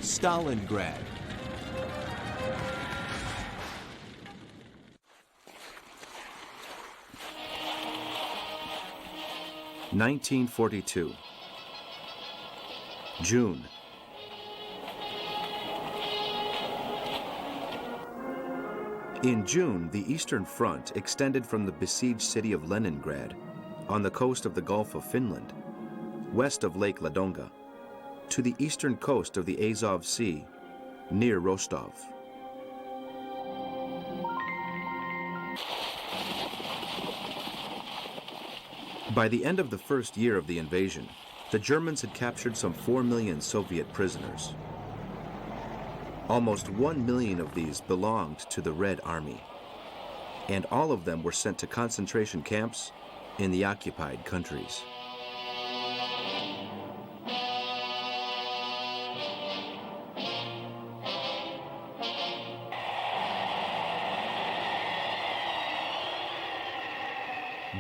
Stalingrad. (1942) June. In June, the Eastern Front extended from the besieged city of Leningrad, on the coast of the Gulf of Finland, west of Lake Ladoga, to the eastern coast of the Azov Sea, near Rostov. By the end of the first year of the invasion, the Germans had captured some 4 million Soviet prisoners. Almost 1 million of these belonged to the Red Army, and all of them were sent to concentration camps in the occupied countries.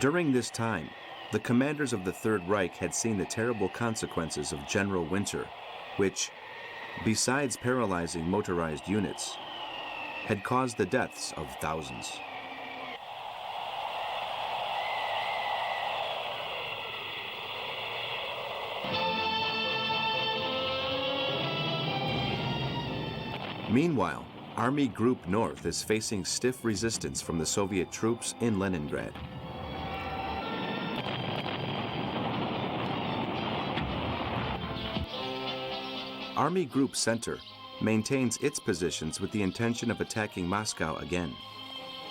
During this time, the commanders of the Third Reich had seen the terrible consequences of General Winter, which, besides paralyzing motorized units, had caused the deaths of thousands. Meanwhile, Army Group North is facing stiff resistance from the Soviet troops in Leningrad. Army Group Center maintains its positions with the intention of attacking Moscow again,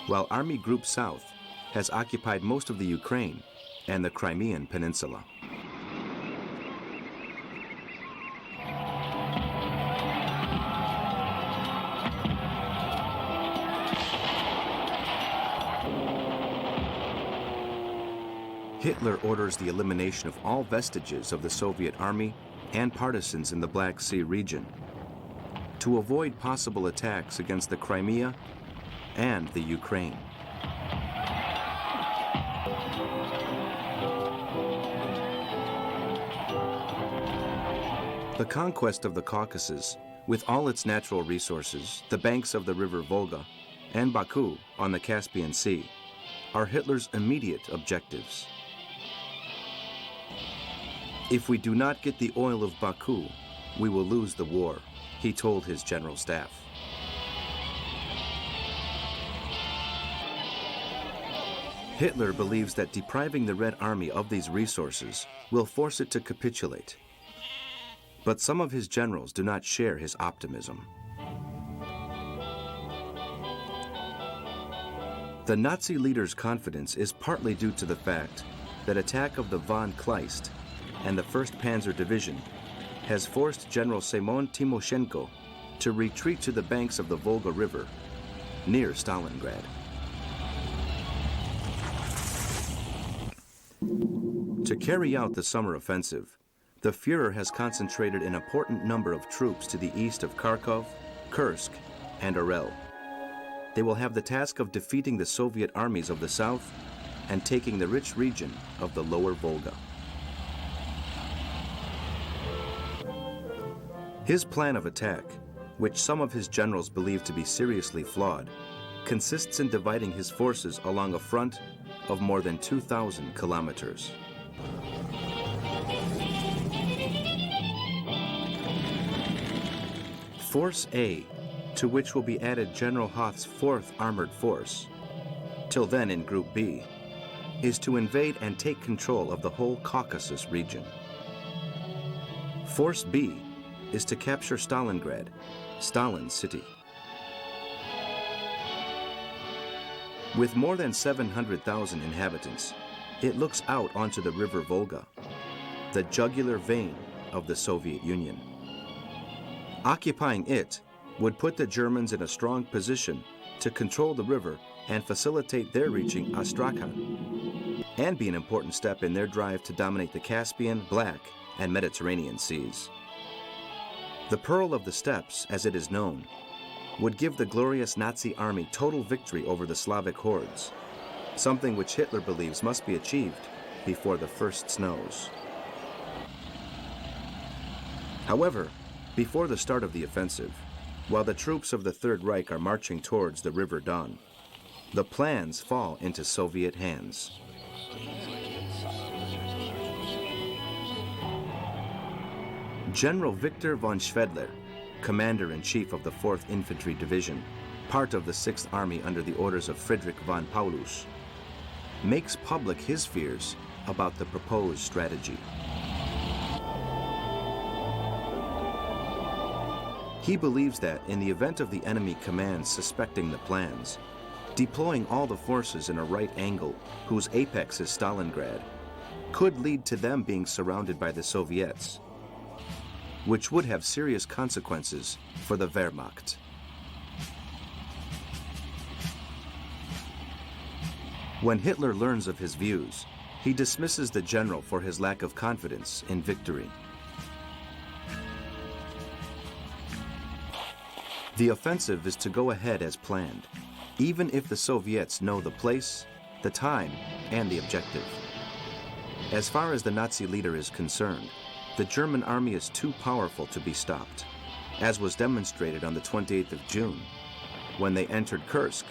while Army Group South has occupied most of the Ukraine and the Crimean Peninsula. Hitler orders the elimination of all vestiges of the Soviet army and partisans in the Black Sea region to avoid possible attacks against the Crimea and the Ukraine. The conquest of the Caucasus, with all its natural resources, the banks of the river Volga, and Baku on the Caspian Sea, are Hitler's immediate objectives. If we do not get the oil of Baku, we will lose the war, he told his general staff. Hitler believes that depriving the Red Army of these resources will force it to capitulate. But some of his generals do not share his optimism. The Nazi leader's confidence is partly due to the fact that attack of the von Kleist and the 1st Panzer Division has forced General Semyon Timoshenko to retreat to the banks of the Volga River, near Stalingrad. To carry out the summer offensive, the Führer has concentrated an important number of troops to the east of Kharkov, Kursk, and Orel. They will have the task of defeating the Soviet armies of the south and taking the rich region of the lower Volga. His plan of attack, which some of his generals believe to be seriously flawed, consists in dividing his forces along a front of more than 2,000 kilometers. Force A, to which will be added General Hoth's 4th Armored Force, till then in Group B, is to invade and take control of the whole Caucasus region. Force B is to capture Stalingrad, Stalin's city. With more than 700,000 inhabitants, it looks out onto the river Volga, the jugular vein of the Soviet Union. Occupying it would put the Germans in a strong position to control the river and facilitate their reaching Astrakhan, and be an important step in their drive to dominate the Caspian, Black, and Mediterranean seas. The Pearl of the Steppes, as it is known, would give the glorious Nazi army total victory over the Slavic hordes, something which Hitler believes must be achieved before the first snows. However, Before the start of the offensive, while the troops of the Third Reich are marching towards the River Don, the plans fall into Soviet hands. General Victor von Schwedler, commander-in-chief of the 4th Infantry Division, part of the 6th Army under the orders of Friedrich von Paulus, makes public his fears about the proposed strategy. He believes that in the event of the enemy commands suspecting the plans, deploying all the forces in a right angle, whose apex is Stalingrad, could lead to them being surrounded by the Soviets, which would have serious consequences for the Wehrmacht. When Hitler learns of his views, he dismisses the general for his lack of confidence in victory. The offensive is to go ahead as planned, even if the Soviets know the place, the time, and the objective. As far as the Nazi leader is concerned, the German army is too powerful to be stopped, as was demonstrated on the 28th of June, when they entered Kursk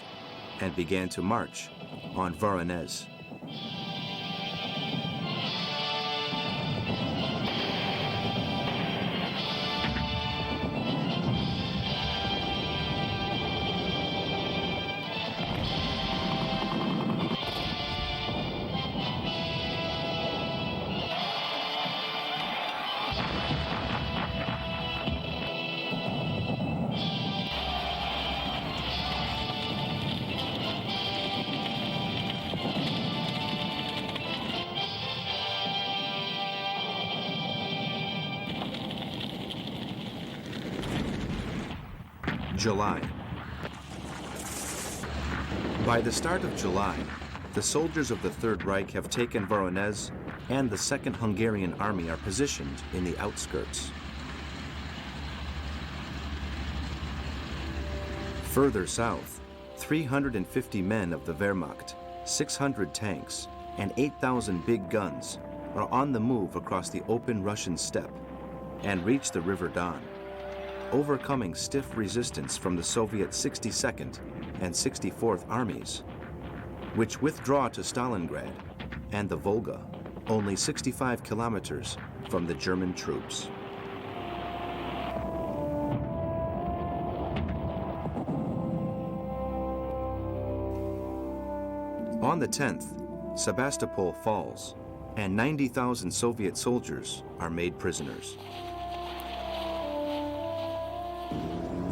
and began to march on Voronezh. July. By the start of July, the soldiers of the Third Reich have taken Voronezh, and the Second Hungarian Army are positioned in the outskirts. Further south, 350 men of the Wehrmacht, 600 tanks, and 8,000 big guns are on the move across the open Russian steppe and reach the River Don, overcoming stiff resistance from the Soviet 62nd and 64th armies, which withdraw to Stalingrad and the Volga, only 65 kilometers from the German troops. On the 10th, Sebastopol falls, and 90,000 Soviet soldiers are made prisoners.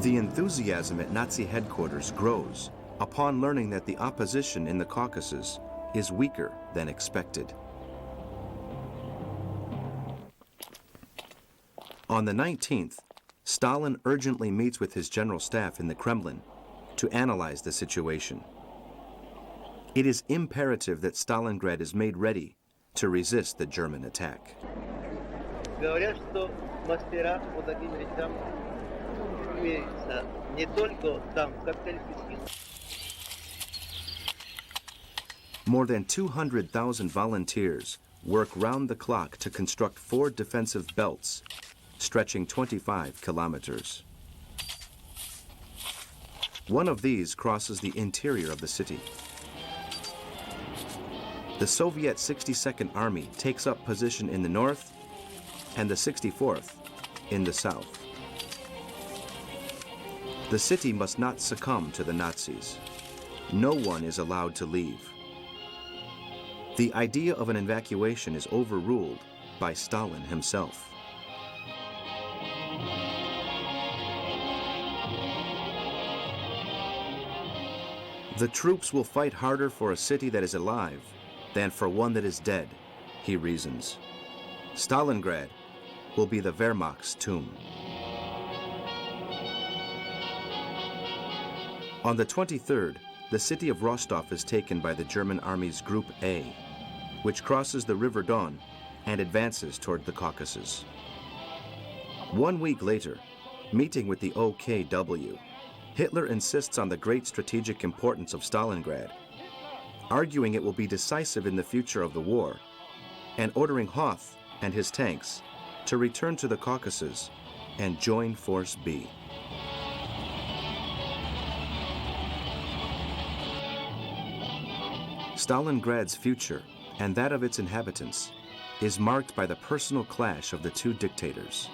The enthusiasm at Nazi headquarters grows upon learning that the opposition in the Caucasus is weaker than expected. On the 19th, Stalin urgently meets with his general staff in the Kremlin to analyze the situation. It is imperative that Stalingrad is made ready to resist the German attack. Говорят, что мастера вот таким вещам имеются не только там, в капиталистических. More than 200,000 volunteers work round the clock to construct 4 defensive belts stretching 25 kilometers. One of these crosses the interior of the city. The Soviet 62nd Army takes up position in the north and the 64th in the south. The city must not succumb to the Nazis. No one is allowed to leave. The idea of an evacuation is overruled by Stalin himself. The troops will fight harder for a city that is alive than for one that is dead, he reasons. Stalingrad will be the Wehrmacht's tomb. On the 23rd, the city of Rostov is taken by the German Army's Group A, which crosses the River Don and advances toward the Caucasus. 1 week later, meeting with the OKW, Hitler insists on the great strategic importance of Stalingrad, arguing it will be decisive in the future of the war, and ordering Hoth and his tanks to return to the Caucasus and join Force B. Stalingrad's future, and that of its inhabitants, is marked by the personal clash of the two dictators,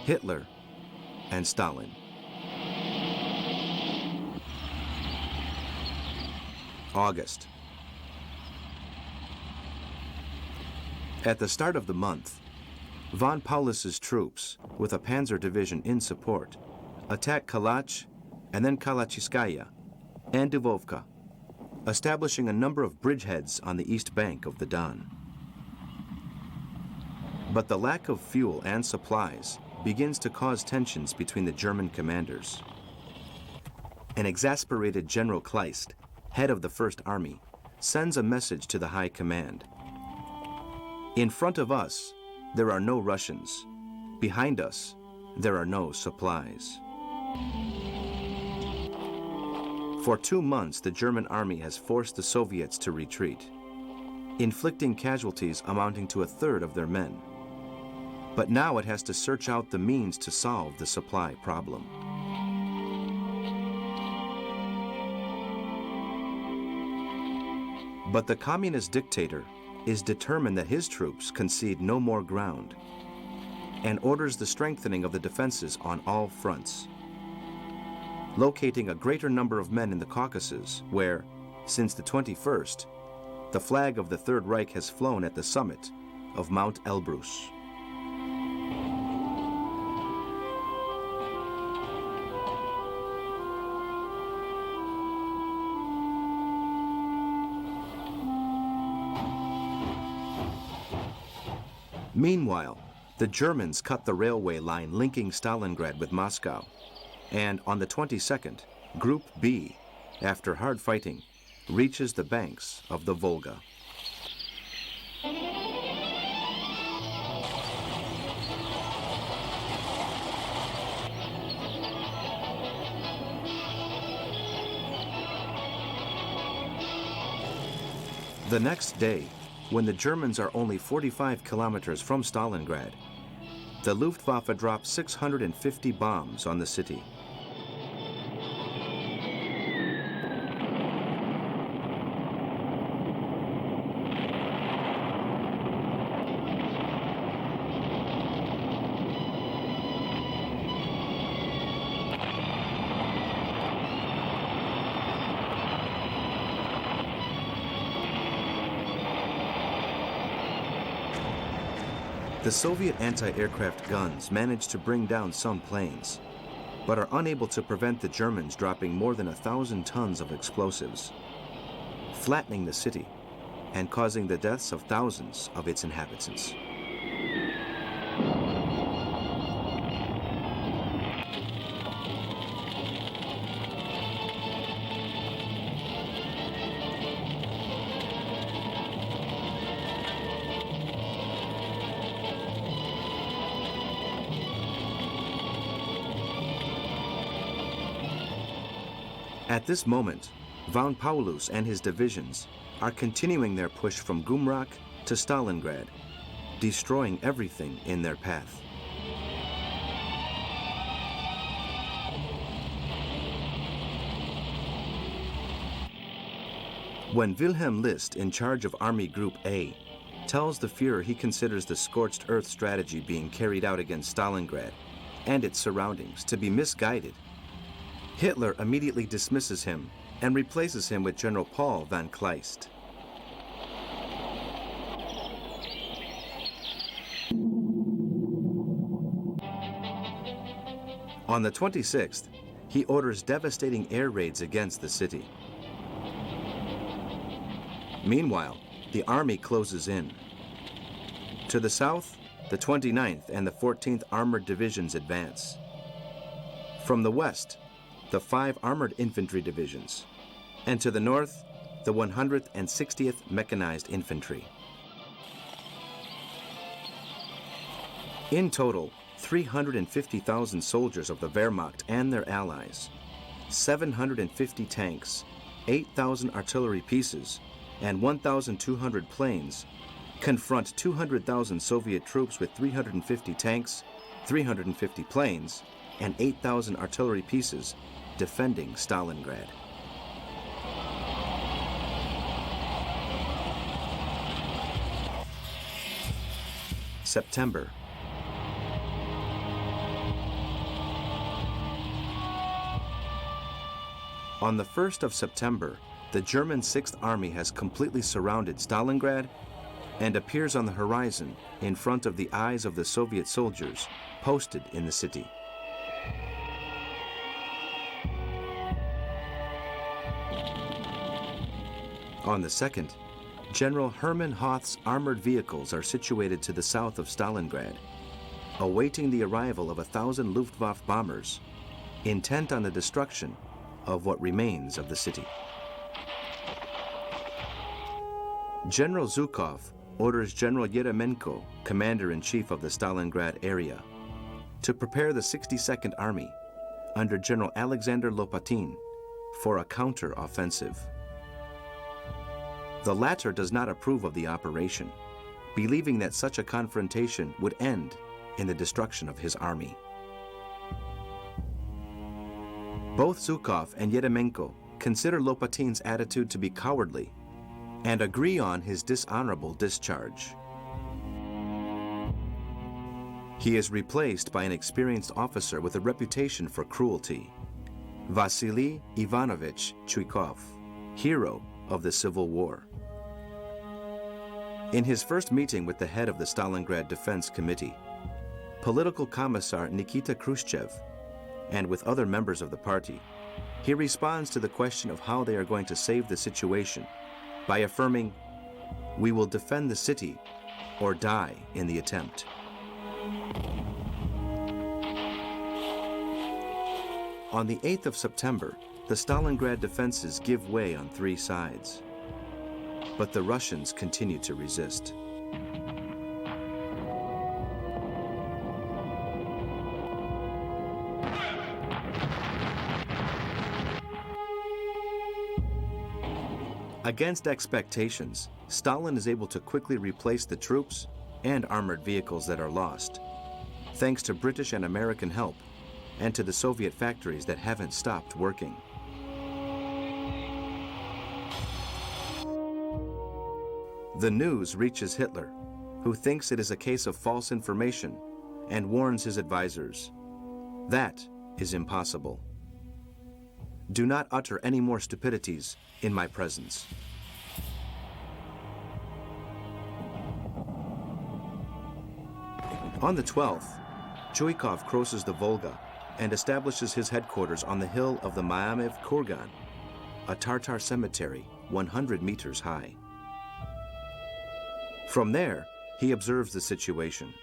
Hitler and Stalin. August. At the start of the month, von Paulus's troops, with a panzer division in support, attacked Kalach and then Kalachiskaya and Dubovka, establishing a number of bridgeheads on the east bank of the Don. But the lack of fuel and supplies begins to cause tensions between the German commanders. An exasperated General Kleist, head of the First Army, sends a message to the High Command. In front of us, there are no Russians. Behind us, there are no supplies. For 2 months, the German army has forced the Soviets to retreat, inflicting casualties amounting to a third of their men. But now it has to search out the means to solve the supply problem. But the communist dictator is determined that his troops concede no more ground and orders the strengthening of the defenses on all fronts, locating a greater number of men in the Caucasus where, since the 21st, the flag of the Third Reich has flown at the summit of Mount Elbrus. Meanwhile, the Germans cut the railway line linking Stalingrad with Moscow, and on the 22nd, Group B, after hard fighting, reaches the banks of the Volga. The next day, when the Germans are only 45 kilometers from Stalingrad, the Luftwaffe dropped 650 bombs on the city. The Soviet anti-aircraft guns managed to bring down some planes, but are unable to prevent the Germans dropping more than 1,000 tons of explosives, flattening the city and causing the deaths of thousands of its inhabitants. At this moment, von Paulus and his divisions are continuing their push from Gumrak to Stalingrad, destroying everything in their path. When Wilhelm List, in charge of Army Group A, tells the Führer he considers the scorched earth strategy being carried out against Stalingrad and its surroundings to be misguided, Hitler immediately dismisses him and replaces him with General Paul von Kleist. On the 26th, he orders devastating air raids against the city. Meanwhile, the army closes in. To the south, the 29th and the 14th Armored Divisions advance. From the west, the 5 Armored Infantry Divisions, and to the north, the 160th Mechanized Infantry. In total, 350,000 soldiers of the Wehrmacht and their allies, 750 tanks, 8,000 artillery pieces, and 1,200 planes confront 200,000 Soviet troops with 350 tanks, 350 planes, and 8,000 artillery pieces defending Stalingrad. September. On the 1st of September, the German 6th Army has completely surrounded Stalingrad and appears on the horizon in front of the eyes of the Soviet soldiers posted in the city. On the 2nd, General Hermann Hoth's armored vehicles are situated to the south of Stalingrad, awaiting the arrival of 1,000 Luftwaffe bombers, intent on the destruction of what remains of the city. General Zhukov orders General Yeremenko, commander-in-chief of the Stalingrad area, to prepare the 62nd Army under General Alexander Lopatin for a counter-offensive. The latter does not approve of the operation, believing that such a confrontation would end in the destruction of his army. Both Zhukov and Yeremenko consider Lopatin's attitude to be cowardly and agree on his dishonorable discharge. He is replaced by an experienced officer with a reputation for cruelty, Vasily Ivanovich Chuikov, hero of the Civil War. In his first meeting with the head of the Stalingrad Defense Committee, political commissar Nikita Khrushchev, and with other members of the party, he responds to the question of how they are going to save the situation by affirming, "We will defend the city or die in the attempt." On the 8th of September, the Stalingrad defenses give way on 3 sides. But the Russians continue to resist. Against expectations, Stalin is able to quickly replace the troops and armored vehicles that are lost, thanks to British and American help and to the Soviet factories that haven't stopped working. The news reaches Hitler, who thinks it is a case of false information and warns his advisors. That is impossible. Do not utter any more stupidities in my presence. On the 12th, Chuikov crosses the Volga and establishes his headquarters on the hill of the Maamev Kurgan, a Tatar cemetery 100 meters high. From there, he observes the situation,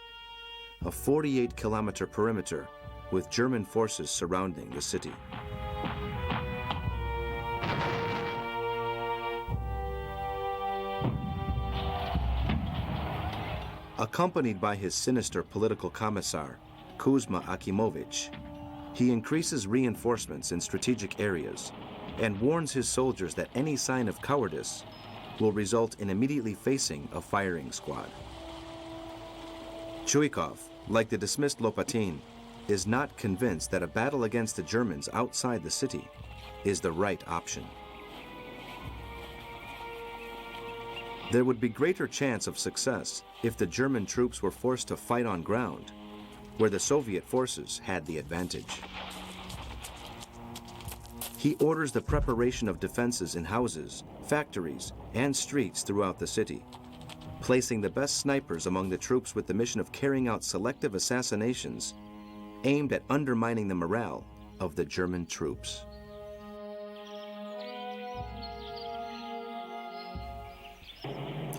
a 48-kilometer perimeter with German forces surrounding the city. Accompanied by his sinister political commissar, Kuzma Akimovich, he increases reinforcements in strategic areas and warns his soldiers that any sign of cowardice will result in immediately facing a firing squad. Chuikov, like the dismissed Lopatin, is not convinced that a battle against the Germans outside the city is the right option. There would be greater chance of success if the German troops were forced to fight on ground, where the Soviet forces had the advantage. He orders the preparation of defenses in houses, factories, and streets throughout the city, placing the best snipers among the troops with the mission of carrying out selective assassinations aimed at undermining the morale of the German troops.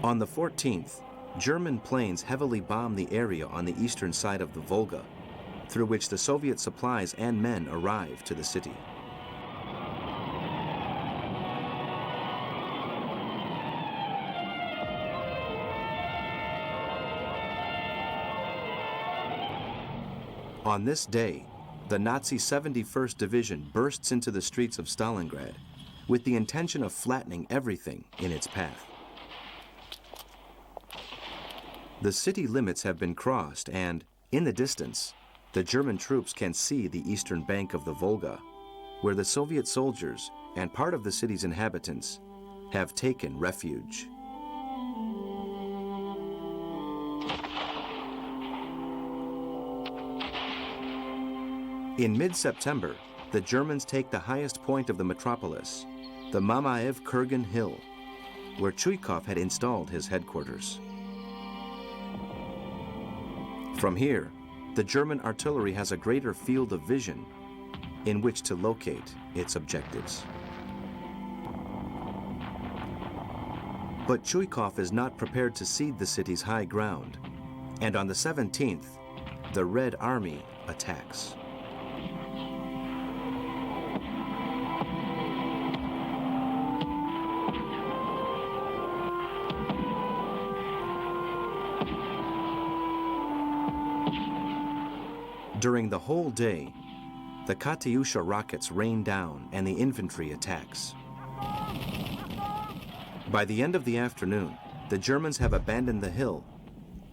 On the 14th, German planes heavily bomb the area on the eastern side of the Volga, through which the Soviet supplies and men arrive to the city. On this day, the Nazi 71st Division bursts into the streets of Stalingrad with the intention of flattening everything in its path. The city limits have been crossed and, in the distance, the German troops can see the eastern bank of the Volga, where the Soviet soldiers and part of the city's inhabitants have taken refuge. In mid-September, the Germans take the highest point of the metropolis, the Mamaev-Kurgan Hill, where Chuikov had installed his headquarters. From here, the German artillery has a greater field of vision in which to locate its objectives. But Chuikov is not prepared to cede the city's high ground, and on the 17th, the Red Army attacks. During the whole day, the Katyusha rockets rain down and the infantry attacks. By the end of the afternoon, the Germans have abandoned the hill,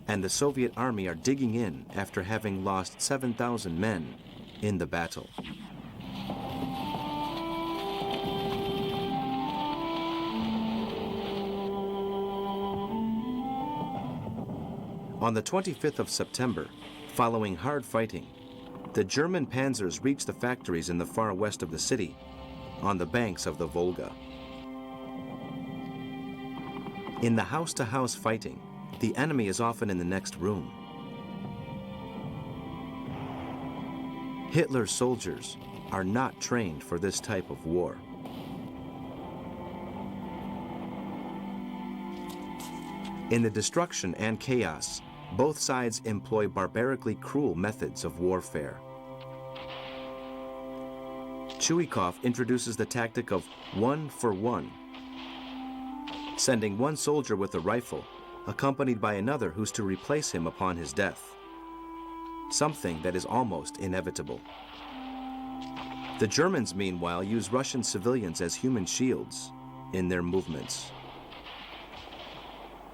and the Soviet army are digging in after having lost 7,000 men in the battle. On the 25th of September, following hard fighting, the German panzers reach the factories in the far west of the city, on the banks of the Volga. In the house-to-house fighting, the enemy is often in the next room. Hitler's soldiers are not trained for this type of war. In the destruction and chaos, both sides employ barbarically cruel methods of warfare. Chuikov introduces the tactic of 1 for 1, sending one soldier with a rifle, accompanied by another who's to replace him upon his death, something that is almost inevitable. The Germans, meanwhile, use Russian civilians as human shields in their movements.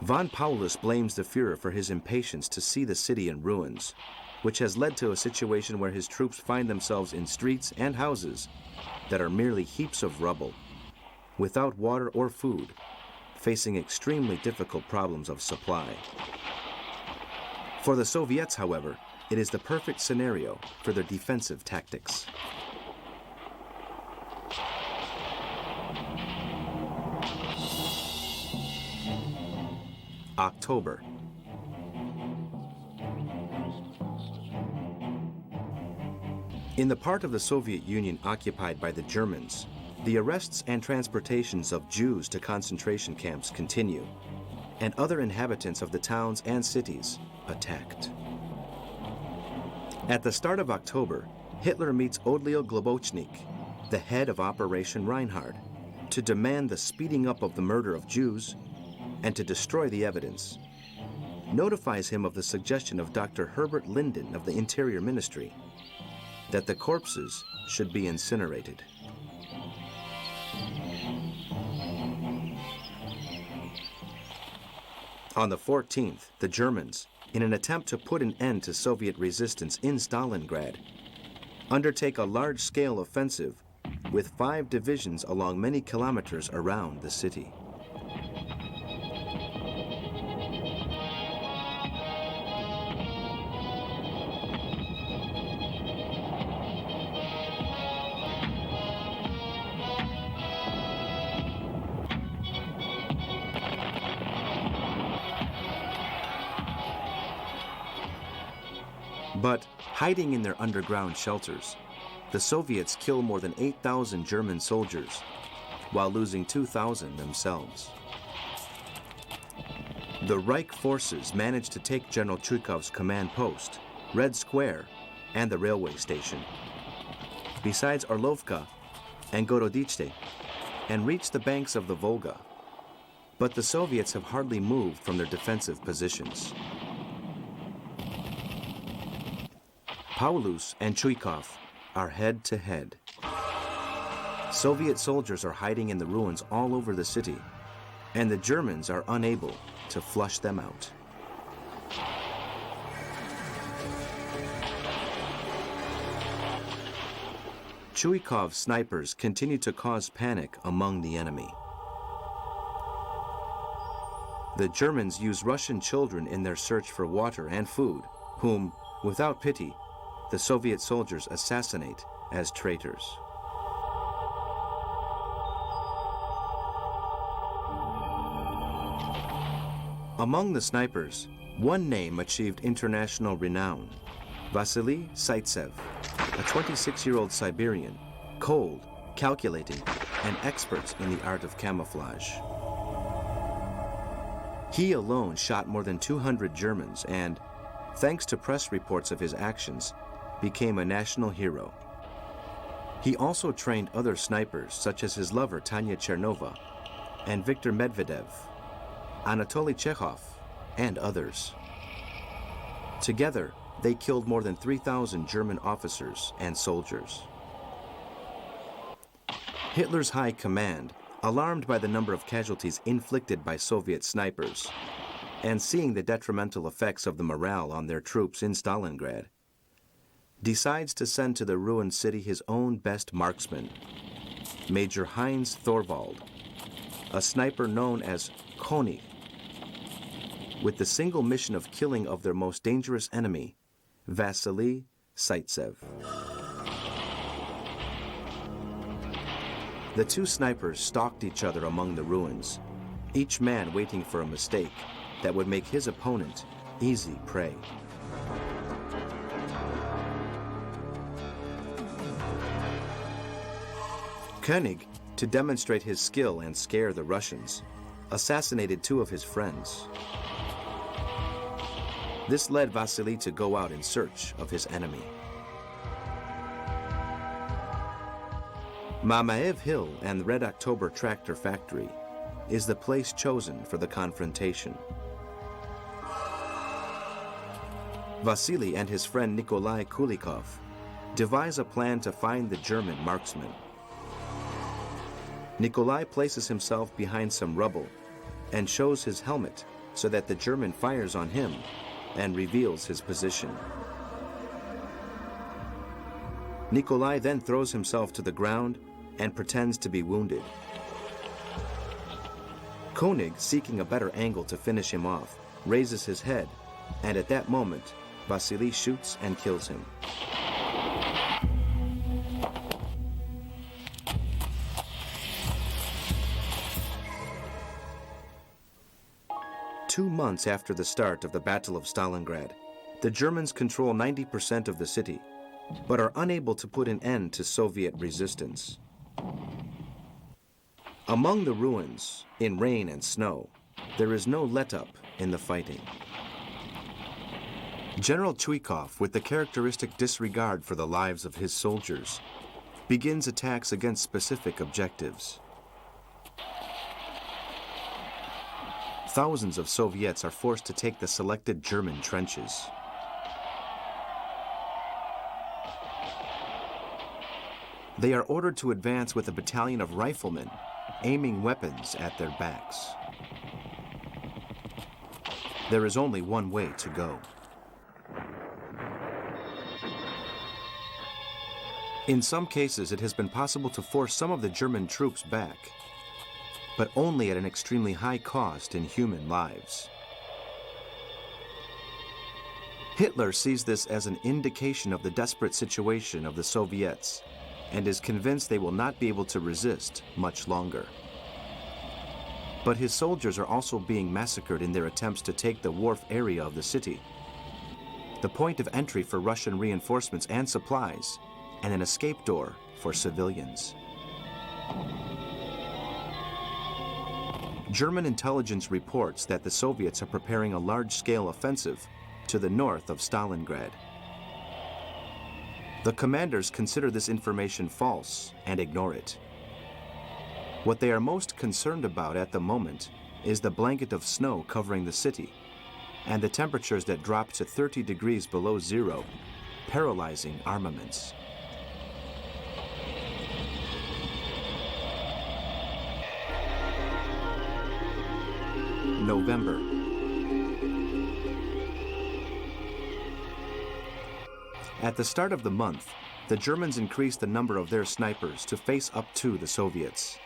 Von Paulus blames the Führer for his impatience to see the city in ruins, which has led to a situation where his troops find themselves in streets and houses that are merely heaps of rubble, without water or food, facing extremely difficult problems of supply. For the Soviets, however, it is the perfect scenario for their defensive tactics. October. In the part of the Soviet Union occupied by the Germans, the arrests and transportations of Jews to concentration camps continue, and other inhabitants of the towns and cities attacked. At the start of October, Hitler meets Odlio Globochnik, the head of Operation Reinhard, to demand the speeding up of the murder of Jews and to destroy the evidence, notifies him of the suggestion of Dr. Herbert Linden of the Interior Ministry that the corpses should be incinerated. On the 14th, the Germans, in an attempt to put an end to Soviet resistance in Stalingrad, undertake a large-scale offensive with 5 divisions along many kilometers around the city. But hiding in their underground shelters, the Soviets kill more than 8,000 German soldiers, while losing 2,000 themselves. The Reich forces managed to take General Chuikov's command post, Red Square, and the railway station, besides Orlovka and Gorodichte, and reach the banks of the Volga. But the Soviets have hardly moved from their defensive positions. Paulus and Chuikov are head to head. Soviet soldiers are hiding in the ruins all over the city, and the Germans are unable to flush them out. Chuikov's snipers continued to cause panic among the enemy. The Germans use Russian children in their search for water and food, whom, without pity, the Soviet soldiers assassinate as traitors. Among the snipers, one name achieved international renown: Vasily Zaitsev, a 26-year-old Siberian, cold, calculating, and expert in the art of camouflage. He alone shot more than 200 Germans and, thanks to press reports of his actions, became a national hero. He also trained other snipers such as his lover Tanya Chernova and Viktor Medvedev, Anatoly Chekhov, and others. Together, they killed more than 3,000 German officers and soldiers. Hitler's high command, alarmed by the number of casualties inflicted by Soviet snipers, and seeing the detrimental effects of the morale on their troops in Stalingrad, decides to send to the ruined city his own best marksman, Major Heinz Thorwald, a sniper known as Konig, with the single mission of killing of their most dangerous enemy, Vasily Zaitsev. The two snipers stalked each other among the ruins, each man waiting for a mistake that would make his opponent easy prey. Koenig, to demonstrate his skill and scare the Russians, assassinated two of his friends. This led Vasily to go out in search of his enemy. Mamaev Hill and the Red October tractor factory is the place chosen for the confrontation. Vasily and his friend Nikolai Kulikov devise a plan to find the German marksman. Nikolai places himself behind some rubble and shows his helmet so that the German fires on him and reveals his position. Nikolai then throws himself to the ground and pretends to be wounded. Koenig, seeking a better angle to finish him off, raises his head, and at that moment, Vasily shoots and kills him. Two months after the start of the Battle of Stalingrad, the Germans control 90% of the city, but are unable to put an end to Soviet resistance. Among the ruins, in rain and snow, there is no let-up in the fighting. General Chuikov, with the characteristic disregard for the lives of his soldiers, begins attacks against specific objectives. Thousands of Soviets are forced to take the selected German trenches. They are ordered to advance with a battalion of riflemen, aiming weapons at their backs. There is only one way to go. In some cases, it has been possible to force some of the German troops back, but only at an extremely high cost in human lives. Hitler sees this as an indication of the desperate situation of the Soviets and is convinced they will not be able to resist much longer. But his soldiers are also being massacred in their attempts to take the wharf area of the city, the point of entry for Russian reinforcements and supplies, and an escape door for civilians. German intelligence reports that the Soviets are preparing a large-scale offensive to the north of Stalingrad. The commanders consider this information false and ignore it. What they are most concerned about at the moment is the blanket of snow covering the city and the temperatures that drop to 30 degrees below zero, paralyzing armaments. November. At the start of the month, the Germans increased the number of their snipers to face up to the Soviets.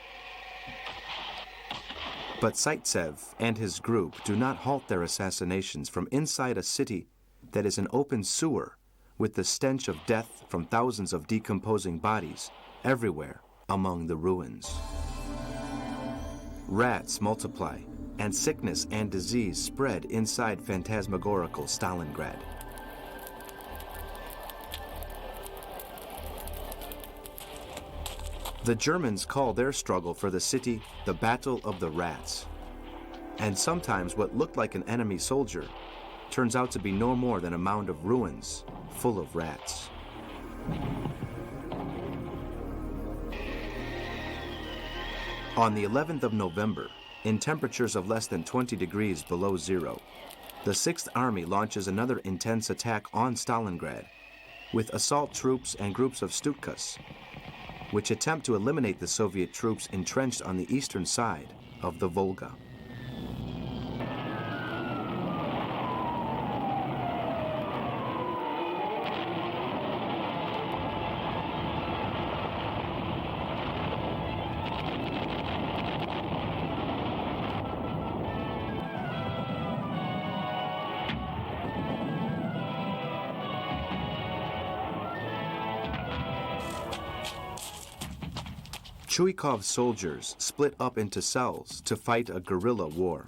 But Zaitsev and his group do not halt their assassinations from inside a city that is an open sewer with the stench of death from thousands of decomposing bodies everywhere among the ruins. Rats multiply, and sickness and disease spread inside phantasmagorical Stalingrad. The Germans call their struggle for the city the Battle of the Rats. And sometimes what looked like an enemy soldier turns out to be no more than a mound of ruins full of rats. On the 11th of November, in temperatures of less than 20 degrees below zero, the 6th Army launches another intense attack on Stalingrad with assault troops and groups of Stutkas, which attempt to eliminate the Soviet troops entrenched on the eastern side of the Volga. Chuikov's soldiers split up into cells to fight a guerrilla war.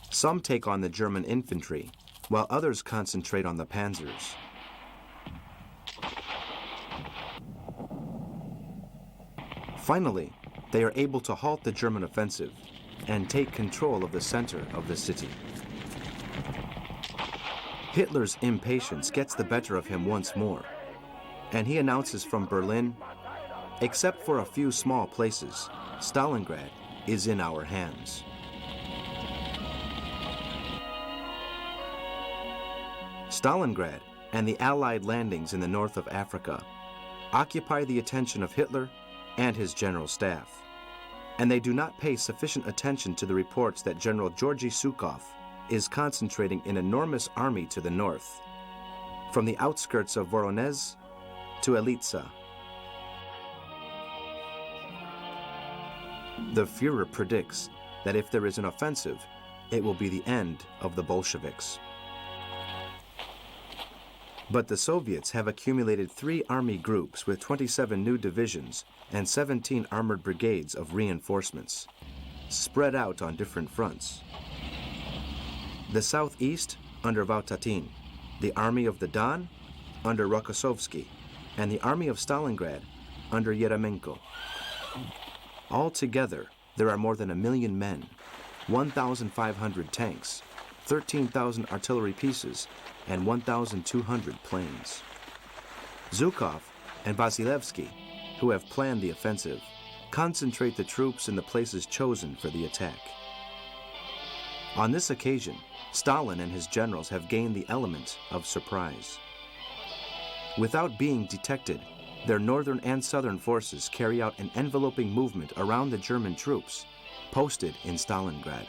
Some take on the German infantry, while others concentrate on the panzers. Finally, they are able to halt the German offensive and take control of the center of the city. Hitler's impatience gets the better of him once more, and he announces from Berlin, "Except for a few small places, Stalingrad is in our hands." Stalingrad and the Allied landings in the north of Africa occupy the attention of Hitler and his general staff, and they do not pay sufficient attention to the reports that General Georgy Zhukov is concentrating an enormous army to the north, from the outskirts of Voronezh to Elitsa. The Führer predicts that if there is an offensive, it will be the end of the Bolsheviks. But the Soviets have accumulated 3 army groups with 27 new divisions and 17 armored brigades of reinforcements, spread out on different fronts. The southeast under Vautatin, the Army of the Don under Rokossovsky, and the Army of Stalingrad under Yeremenko. Altogether, there are more than 1 million men, 1,500 tanks, 13,000 artillery pieces, and 1,200 planes. Zhukov and Vasilevsky, who have planned the offensive, concentrate the troops in the places chosen for the attack. On this occasion, Stalin and his generals have gained the element of surprise. Without being detected, their northern and southern forces carry out an enveloping movement around the German troops posted in Stalingrad.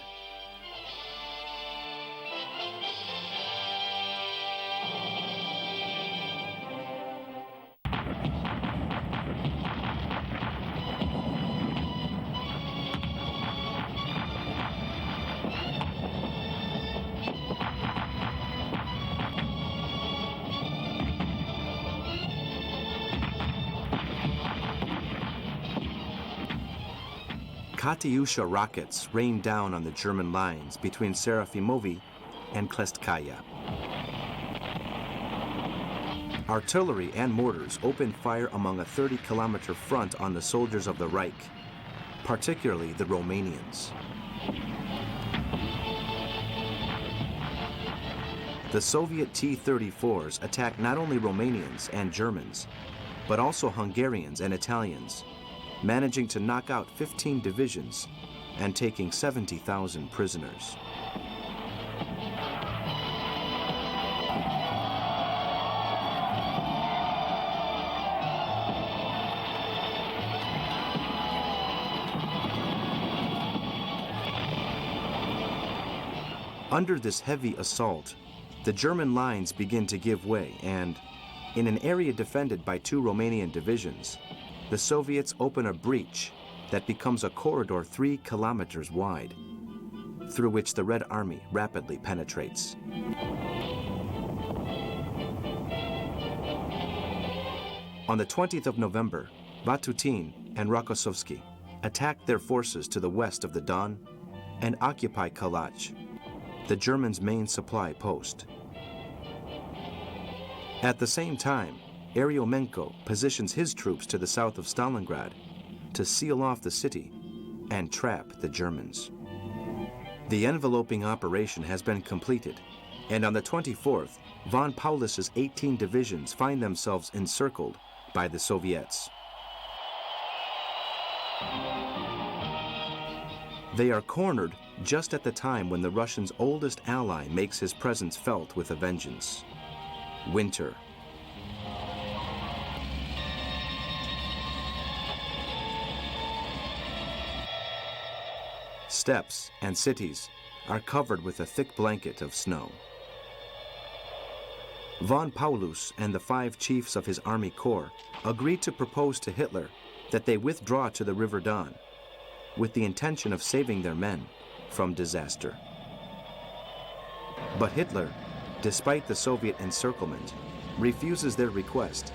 Katyusha rockets rain down on the German lines between Serafimovi and Klestkaya. Artillery and mortars open fire among a 30-kilometer front on the soldiers of the Reich, particularly the Romanians. The Soviet T-34s attack not only Romanians and Germans, but also Hungarians and Italians, managing to knock out 15 divisions and taking 70,000 prisoners. Under this heavy assault, the German lines begin to give way and, in an area defended by 2 Romanian divisions, the Soviets open a breach that becomes a corridor 3 kilometers wide, through which the Red Army rapidly penetrates. On the 20th of November, Vatutin and Rokossovsky attacked their forces to the west of the Don and occupy Kalach, the Germans' main supply post. At the same time, Eryomenko positions his troops to the south of Stalingrad to seal off the city and trap the Germans. The enveloping operation has been completed, and on the 24th, von Paulus's 18 divisions find themselves encircled by the Soviets. They are cornered just at the time when the Russians' oldest ally makes his presence felt with a vengeance: winter. Steppes and cities are covered with a thick blanket of snow. Von Paulus and the 5 chiefs of his army corps agreed to propose to Hitler that they withdraw to the River Don, with the intention of saving their men from disaster. But Hitler, despite the Soviet encirclement, refuses their request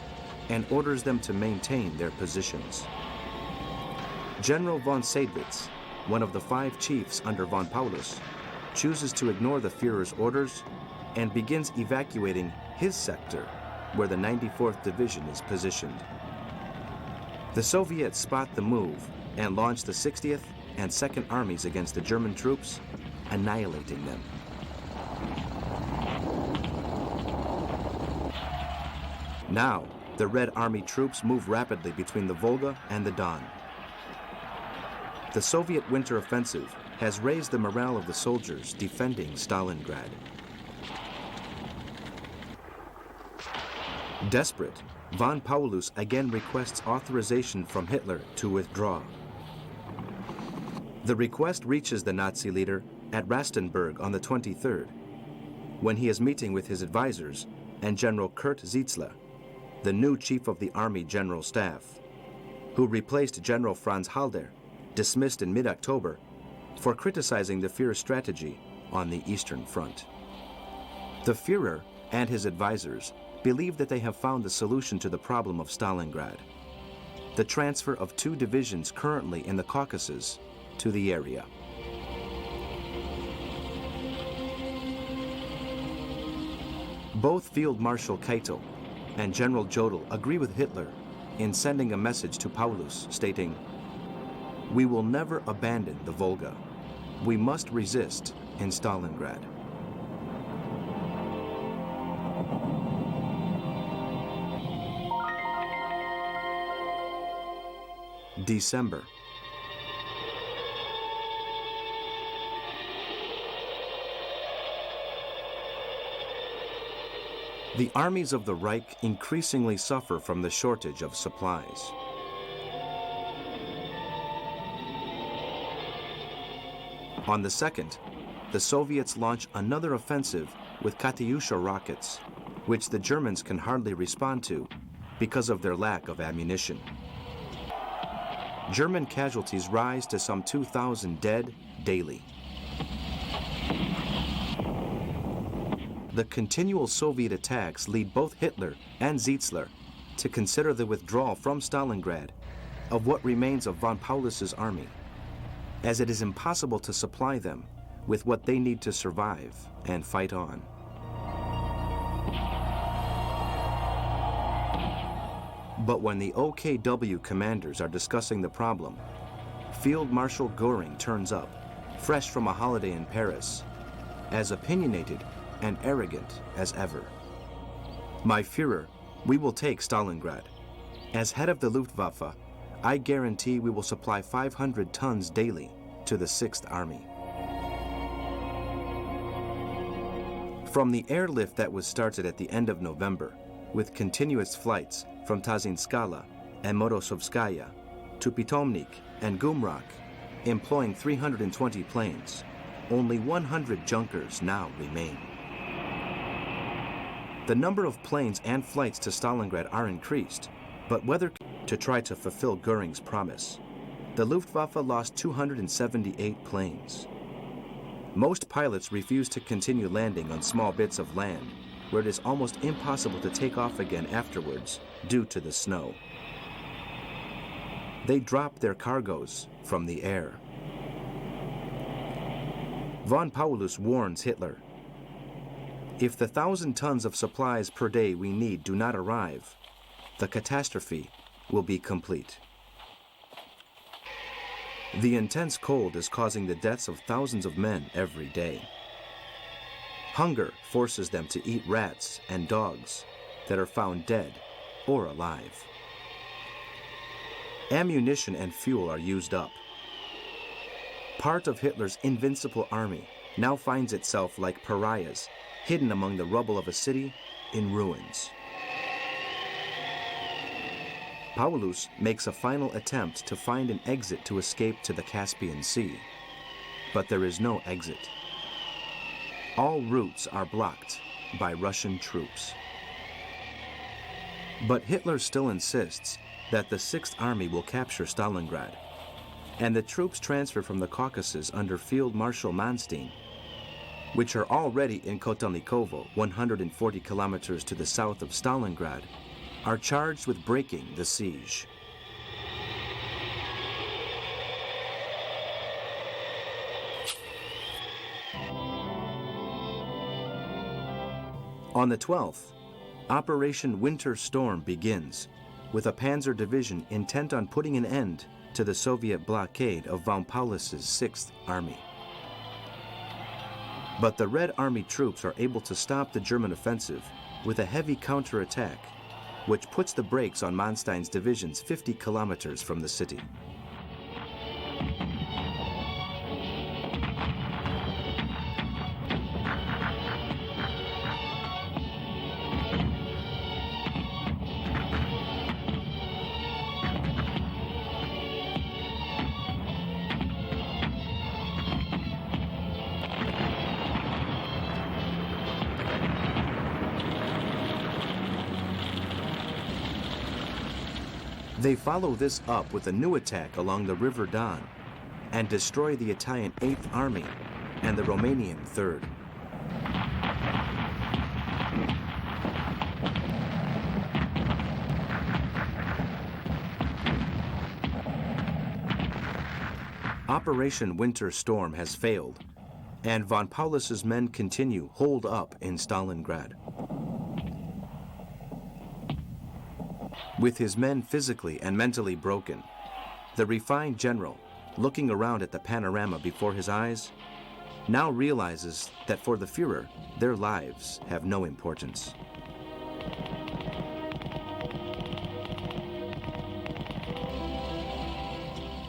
and orders them to maintain their positions. General von Seydlitz, one of the 5 chiefs under von Paulus, chooses to ignore the Führer's orders and begins evacuating his sector, where the 94th Division is positioned. The Soviets spot the move and launch the 60th and 2nd Armies against the German troops, annihilating them. Now, the Red Army troops move rapidly between the Volga and the Don. The Soviet winter offensive has raised the morale of the soldiers defending Stalingrad. Desperate, von Paulus again requests authorization from Hitler to withdraw. The request reaches the Nazi leader at Rastenburg on the 23rd, when he is meeting with his advisors and General Kurt Zietzler, the new chief of the Army General Staff, who replaced General Franz Halder, dismissed in mid-October, for criticizing the Führer's strategy on the Eastern Front. The Führer and his advisors believe that they have found the solution to the problem of Stalingrad: the transfer of 2 divisions currently in the Caucasus to the area. Both Field Marshal Keitel and General Jodl agree with Hitler in sending a message to Paulus stating, "We will never abandon the Volga. We must resist in Stalingrad." December. The armies of the Reich increasingly suffer from the shortage of supplies. On the 2nd, the Soviets launch another offensive with Katyusha rockets, which the Germans can hardly respond to because of their lack of ammunition. German casualties rise to some 2,000 dead daily. The continual Soviet attacks lead both Hitler and Zietzler to consider the withdrawal from Stalingrad of what remains of von Paulus's army, as it is impossible to supply them with what they need to survive and fight on. But when the OKW commanders are discussing the problem, Field Marshal Göring turns up, fresh from a holiday in Paris, as opinionated and arrogant as ever. "My Führer, we will take Stalingrad. As head of the Luftwaffe, I guarantee we will supply 500 tons daily to the 6th Army." From the airlift that was started at the end of November, with continuous flights from Tazinskala and Morosovskaya to Pitomnik and Gumrak, employing 320 planes, only 100 Junkers now remain. The number of planes and flights to Stalingrad are increased, but whether to try to fulfill Goering's promise, the Luftwaffe lost 278 planes. Most pilots refuse to continue landing on small bits of land where it is almost impossible to take off again afterwards due to the snow. They drop their cargoes from the air. Von Paulus warns Hitler, "If the 1,000 tons of supplies per day we need do not arrive, the catastrophe will be complete." The intense cold is causing the deaths of thousands of men every day. Hunger forces them to eat rats and dogs that are found dead or alive. Ammunition and fuel are used up. Part of Hitler's invincible army now finds itself like pariahs, hidden among the rubble of a city in ruins. Paulus makes a final attempt to find an exit to escape to the Caspian Sea, but there is no exit. All routes are blocked by Russian troops. But Hitler still insists that the Sixth Army will capture Stalingrad, and the troops transferred from the Caucasus under Field Marshal Manstein, which are already in Kotelnikovo, 140 kilometers to the south of Stalingrad, are charged with breaking the siege. On the 12th, Operation Winter Storm begins, with a panzer division intent on putting an end to the Soviet blockade of von Paulus's Sixth Army. But the Red Army troops are able to stop the German offensive with a heavy counterattack, which puts the brakes on Manstein's divisions 50 kilometers from the city. They follow this up with a new attack along the River Don and destroy the Italian 8th Army and the Romanian 3rd. Operation Winter Storm has failed, and von Paulus's men continue holed up in Stalingrad. With his men physically and mentally broken, the refined general, looking around at the panorama before his eyes, now realizes that for the Führer, their lives have no importance.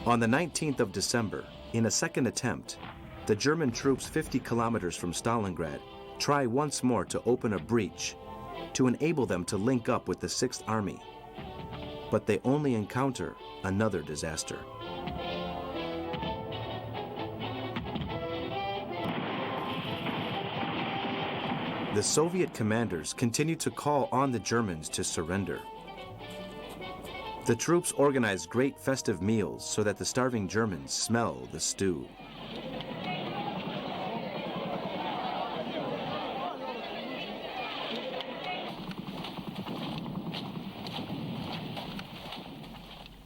On the 19th of December, in a second attempt, the German troops 50 kilometers from Stalingrad try once more to open a breach to enable them to link up with the Sixth Army. But they only encounter another disaster. The Soviet commanders continue to call on the Germans to surrender. The troops organize great festive meals so that the starving Germans smell the stew.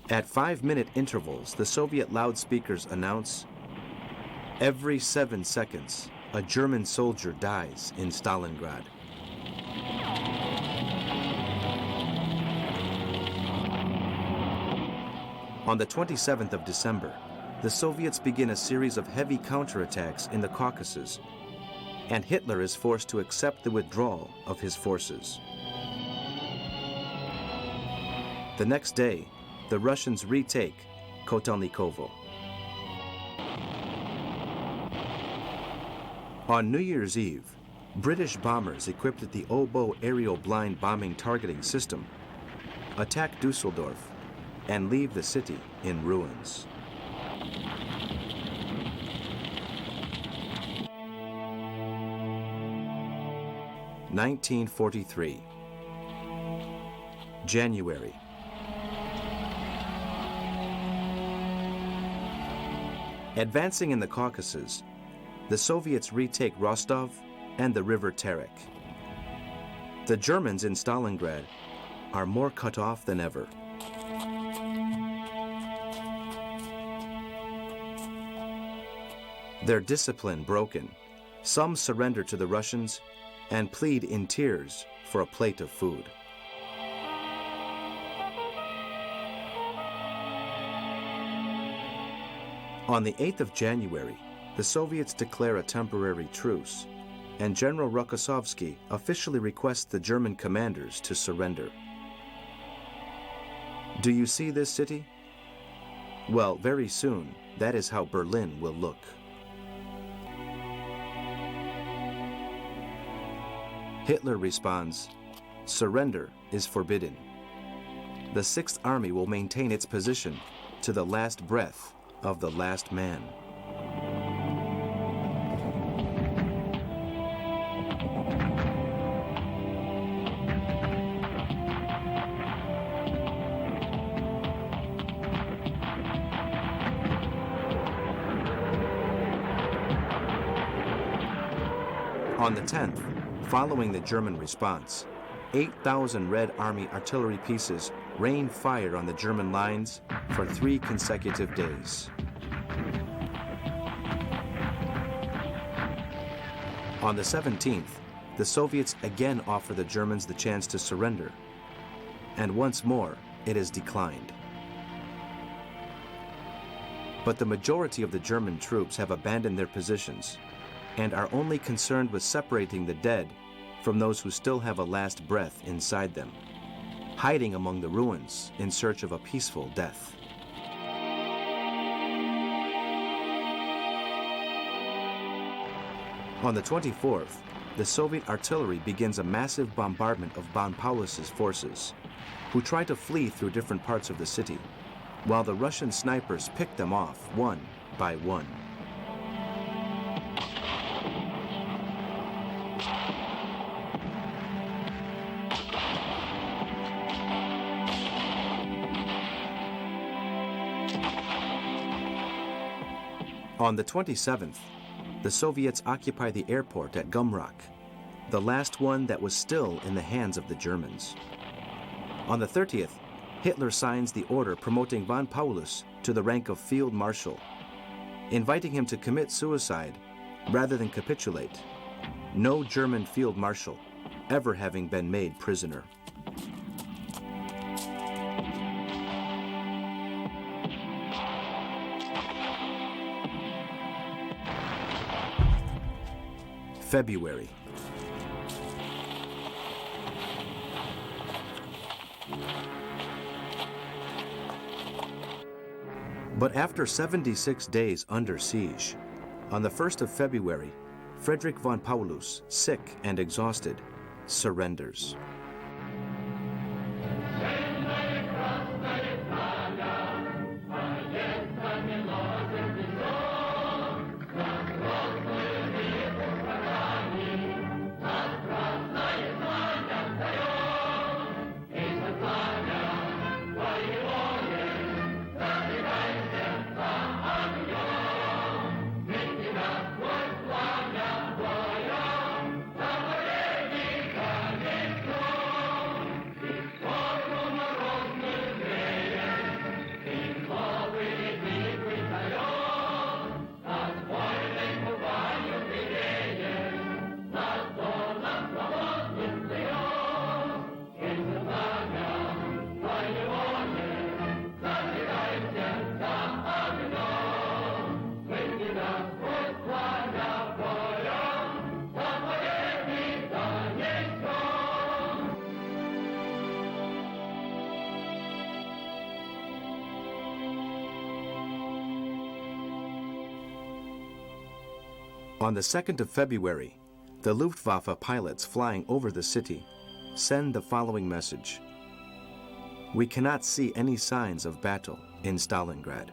At 5-minute intervals, the Soviet loudspeakers announce, "Every 7 seconds, a German soldier dies in Stalingrad." On the 27th of December, the Soviets begin a series of heavy counterattacks in the Caucasus, and Hitler is forced to accept the withdrawal of his forces. The next day, the Russians retake Kotelnikovo. On New Year's Eve, British bombers equipped with the Oboe aerial blind bombing targeting system attack Dusseldorf and leave the city in ruins. 1943. January. Advancing in the Caucasus, the Soviets retake Rostov and the river Terek. The Germans in Stalingrad are more cut off than ever. Their discipline broken, some surrender to the Russians and plead in tears for a plate of food. On the 8th of January, the Soviets declare a temporary truce, and General Rokossovsky officially requests the German commanders to surrender. Do you see this city? Well, very soon, that is how Berlin will look. Hitler responds, "Surrender is forbidden." The Sixth Army will maintain its position to the last breath of the last man. On the 10th, following the German response, 8,000 Red Army artillery pieces rained fire on the German lines for 3 consecutive days. On the 17th, the Soviets again offer the Germans the chance to surrender, and once more it is declined. But the majority of the German troops have abandoned their positions and are only concerned with separating the dead from those who still have a last breath inside them, hiding among the ruins in search of a peaceful death. On the 24th, the Soviet artillery begins a massive bombardment of von Paulus's forces, who try to flee through different parts of the city, while the Russian snipers pick them off one by one. On the 27th, the Soviets occupy the airport at Gumrak, the last one that was still in the hands of the Germans. On the 30th, Hitler signs the order promoting von Paulus to the rank of Field Marshal, inviting him to commit suicide rather than capitulate, no German Field Marshal ever having been made prisoner. February. But after 76 days under siege, on the 1st of February, Frederick von Paulus, sick and exhausted, surrenders. On the 2nd of February, the Luftwaffe pilots flying over the city send the following message: "We cannot see any signs of battle in Stalingrad."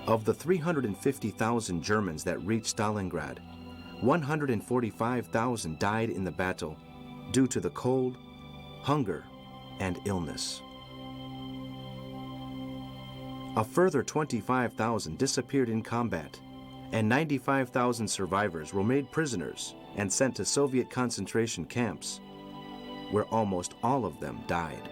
Of the 350,000 Germans that reached Stalingrad, 145,000 died in the battle due to the cold, hunger, and illness. A further 25,000 disappeared in combat, and 95,000 survivors were made prisoners and sent to Soviet concentration camps, where almost all of them died.